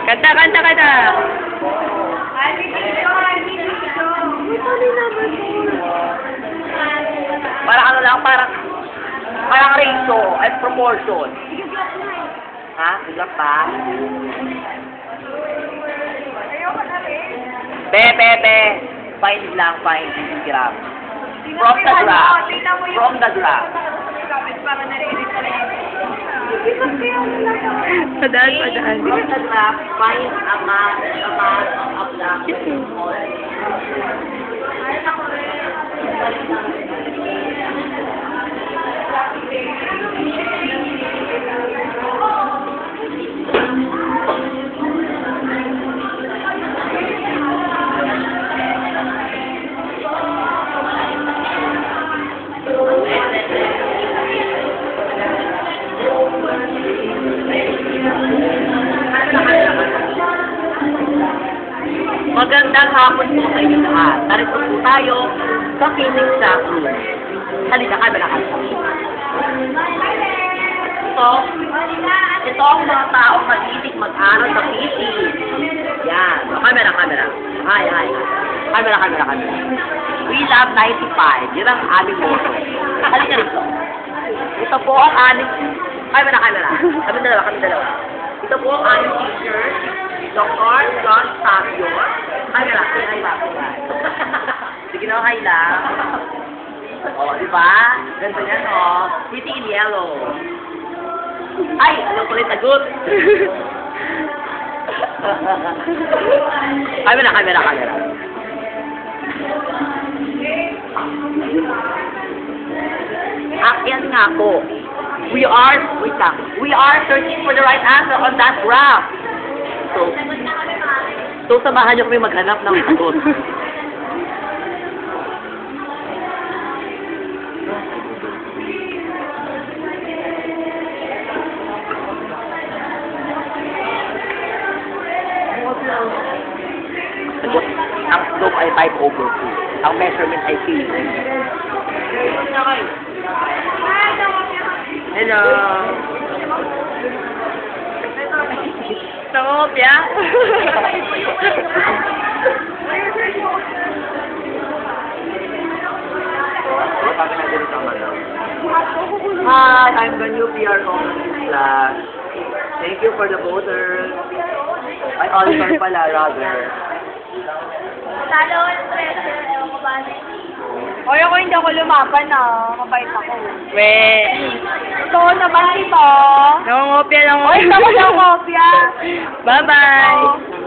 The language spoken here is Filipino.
Kanta, kanta, kanta. Parang ano lang, parang ratio at proportion. Ha? Ilang pa? Be. Fine lang, fine. Graph. From the graph. From the graph. Padaan, padaan. From the graph, find amount of the Magandang hapon po sa inyo lahat. Narito po tayo sa Phoenix Classroom. Halika ka, malakad kami. Ito ang mga taong mag-isig mag-aral sa Phoenix. Yan. Camera. Hi. Camera. We love 95. Yun ang aming motto. Halika rito. Ito po ang aming... Camera. Kami dalawa. Ito po ang aming teacher. Dr. John Fabio. Hi lang. Sige na, hi lang. O, diba? Ganda yan, o. Pretty in yellow. Ay, ano pala yung tagot? Camera. Ayan nga po. We are searching for the right answer on that graph. So samahan niyo kami maghanap ng sagot. Ang slope ay 5/2. Ang measurement ay feet. Hello. Sangopya. Hi, I'm the new PR communist class. Thank you for the voters. Ay, auditor pala, rather. Oy, ako hindi ako lumaban mabait ako. We. Ito naman ito. Nangongopya lang. Oy, ito ko ng kopya. Bye-bye.